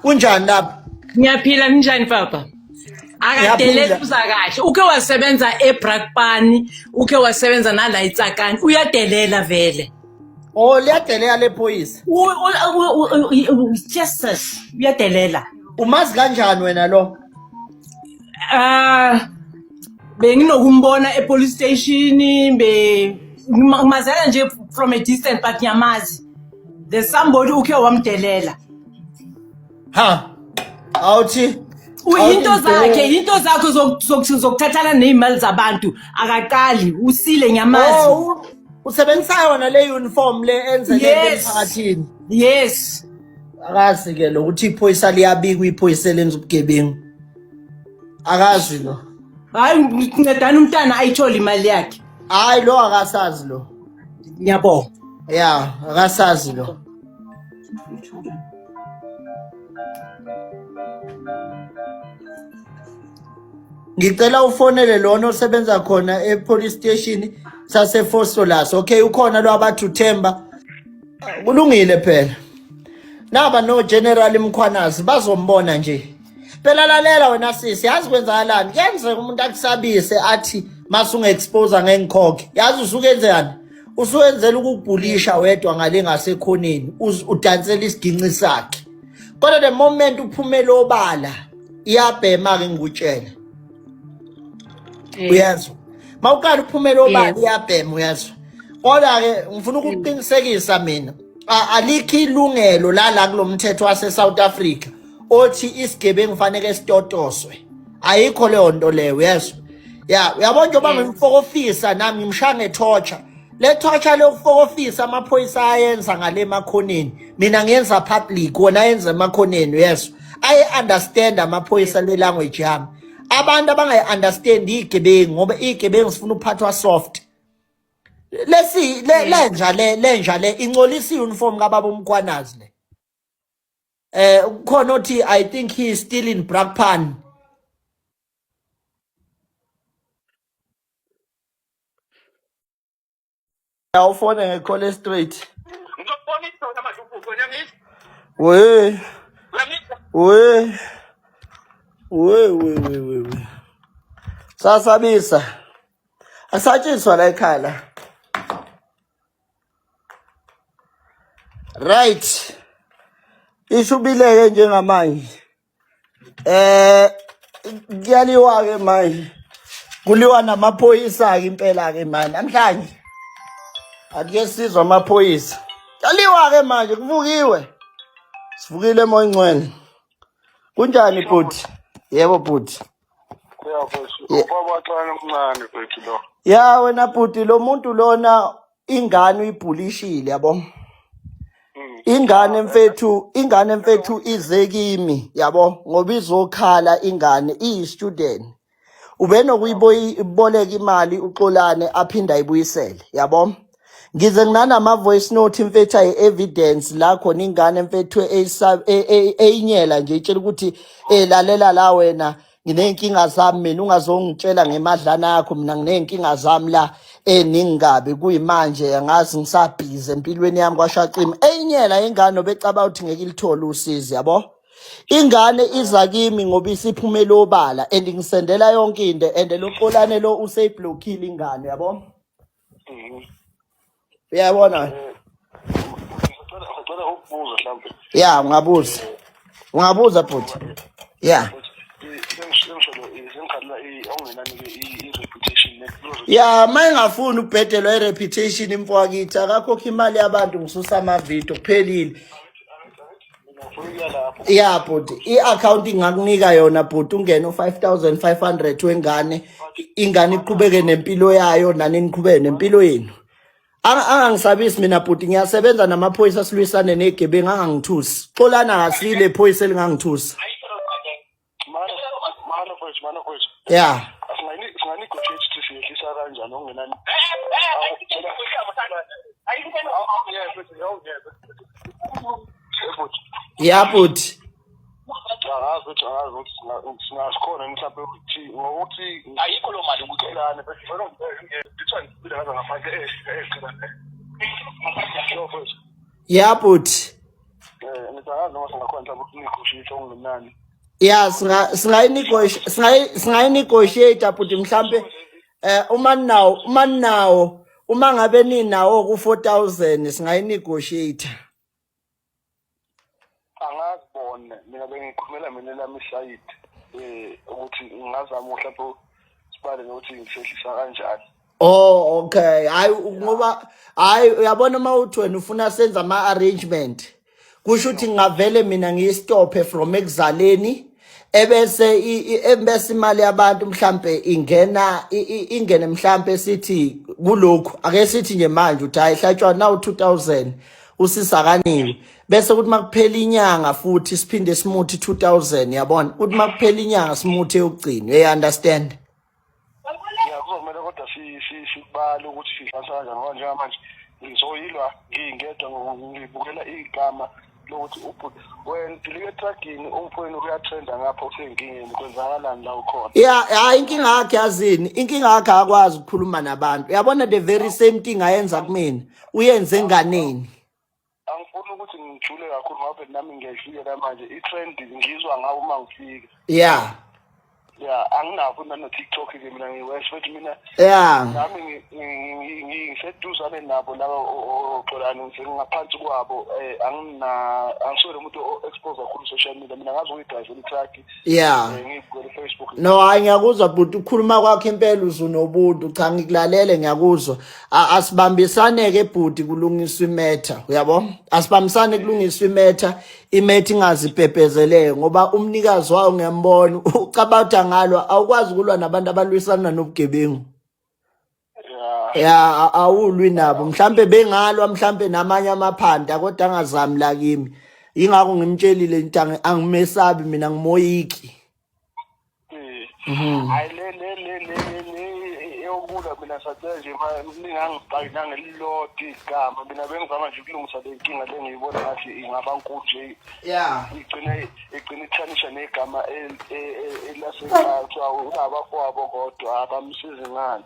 Kunjani lapha? Ngiyaphila njani papa? Akadelela uzakahle. Uke wasebenza eBrakpan, uke wasebenza nala eTsakani. Uyadelela vele. Oh, liyadelela lephoyisa. Jesus, uyadelela. Umazi kanjani wena lo? Benginokumbona epolice station ngimazela nje from a distance but ngiyamazi. There's somebody uke wamdelela. Ha. Awuthi into zakho zokuthathana nezimali zabantu akaqali usile ngiyamazi. Oh, usebenzisa yona le uniform le enzeke emphakathini. Yes. Akazi ke lo ukuthi iphoyisa liyabika iphoyisa lenza ubugebengu. Akazi lo. Hayi ngincedana umntana ayithola imali yakhe. Hayi lo akasazi lo. Ngiyabonga. Yeah, akasazi lo. Ngicela ufonele lona osebenza khona epolice station sase Fostolas. Okay, ukhona lo abathu Themba. Kulungile phela. Naba no General Mkhwanazi bazombona nje. Phela lalela wena sisi, yazi kwenzakalani? Kuyenzeka umuntu akusabise athi masunge expose ngengikhokhe. Yazi usukenzeni? Usuyenzela ukubhulisha wedwa ngale ngasekhoneni, udansela isiginci sakhe. Kodwa the moment uphumela obala, iyabhema ke ngikutshela. Uyazwa? Mawuqala uphumela obala iyabhema uyazwa. Kodwa ke ngifuna ukuqinisekisa mina, alikho ilungelo la kulomthetho wase South Africa othi isigebengu kufanele sitotoswe. Ayikho leyo nto leyo uyazwa. Yeah, uyabona nje bangimfokofisa nami ngimshaya ngethotsha. Le thotsha lokufokofisa amaphoyisa ayenza ngale makhoneni. Mina ngiyenza public wona yenza emakhoneni uyazwa. I understand amaphoyisa le language yami. Abantu abangayi understand igebengu ngoba igebengu sifuna uphathwa soft. Lenja le ingcolisa uniform kababa uMkhwanazi le. Khona othi I think he is still in Brakpan. Awufone ngecall straight. We. Sasabisa. Asatshiswa la ekhaya la. Right. Ishubileke njengamanje. Kuyaliwa ke manje. Kuliwa namaphoyisa ke impela ke manje namhlanje. Ake sizwe amaphoyisa. Kuyaliwa ke manje kuvukiwe. Sivukile emoyingcwele. Kunjani bhuti? Yebo bhuti. Ubabaxana omncane mfethu lo. Ya wena bhuti lo muntu lona ingane uyibhulishile yabo. Ingane mfethu ize kimi yabo ngoba izokhala ingane iyi-student. Ube nokuyiboleka imali uXolani aphinda ayibuyisele yabo. Ngize nginanama voice note mfethu evidence la khona ingane mfethu eyinyela nje itshela ukuthi lalela la wena nginenkinga zami mina ungazongitshela ngemadlana yakho mina nginenkinga zami la ningabe kuyimanje angazi ngisabhize empilweni yami kwashaqima eyinyela ingane obecaba ukuthi ngeke ilithole usizi yabo. Ingane iza kimi ngoba isiphumela obala and ngisendela yonke into and lo Xolani lo useyiblockile ingane yabo. Uyabona? Ngicela ukubuza mhlawumbe. Yeah, ungabuza. Ungabuza bhuti. Yeah. Yeah, mayengafuni ubhedelwa ireputation imfowethu akakhokha imali yabantu ngisusa amavidiyo kuphelile. Yeah bhuti, i-account ngakunika yona bhuti ungene u-5,500 wengane, ingane iqhubeke nempilo yayo nani niqhubeke nempilo yenu. Angangisabisi mina bhuti ngiyasebenza namaphoyisa silwisane negebengu angangithusi. Xolani akasile iphoyisa elingangithusa. Yeah. Yeah bhuti. Singazikhona mhlawumbe ukuthi ngokuthi ayikho lo mali ukucelana bese ngithanda ngaphandle Yeah bhuti. Ngisangazi noma singakhona mhlawumbe ukuthi negotiate okungenani. Yeah, singayi-negotiate futhi mhlambe uma ngabe ninawo ku-4,000 singayi-negotiate. Angazibone mina bengiqhumela mina lami isayidi ukuthi ngingazama mhlawumbe sibale nokuthi ngisehlisa kanjani. Oh, okay. Hayi uyabona mawuthi wena ufuna senza ama-arrangement kusho ukuthi ngavele mina ngiyistophe from ekuzaleni ebese imali yabantu mhlambe ingene mhlambe sithi kulokhu ake sithi nje manje uthi hayi hlatshwa nawu 2,000 usisakaniwe bese kuthi makuphela inyanga futhi siphinde simuthi 2,000 yabona kuthi makuphela inyanga simuthe yokugcina you understand. Kuzomela kodwa sibale ukuthi sihlasa kanjani ngoba njengamanje ngizoyilwa ngingedwa ngibukela igama lokuthi wena dilike truckini umfowenu uyatrenda ngapha usenkingeni kwenzakalani la ukhona. Yeah, inkinga yakhe yazini inkinga yakhe akwazi ukukhuluma nabantu yabona the very same thing ayenza kumina uyenze enganeni. Angifuni ukuthi ngijule kakhulu ngoba nami ngiyayifika manje i-trend ngizwa ngawo uma ngifika. Yeah. Yeah, anginakho nano TikTok ke mina ngiwesho futhi mina nami ngiseduzane nabo laba oxolani ngingaphansi kwabo angisole umuntu o-expose kakhulu social media mina ngazi ukuyidrive i-truck ngikule Facebook. No hayi ngiyakuzwa but ukhuluma kwakho impela uzunobuntu cha ngikulalele ngiyakuzwa asibambisane ke bhuti kulungiswa imetha uyabo asibambisane kulungiswa imetha ingaziphepezeleke ngoba umnikazi wayo ngiyambona ucabanga ngalo awukwazi ukulwa nabantu abalwisana nobugebengu. Yeah, awulwi nabo mhlambe bengalwa mhlambe namanye amaphanda kodwa angazami la kimi ingakho ngimtshelile into angimesabi mina ngimoyiki. Hayi eyokula mina sathe nje ningangibhaki nangelilodi igama mina bengizama nje ukulungisa le nkinga le ngiyibona ngathi ingabankulu nje. Yeah. Igcina ithanisha negama elasekhaya unabafowabo kodwa abamsizi ngani.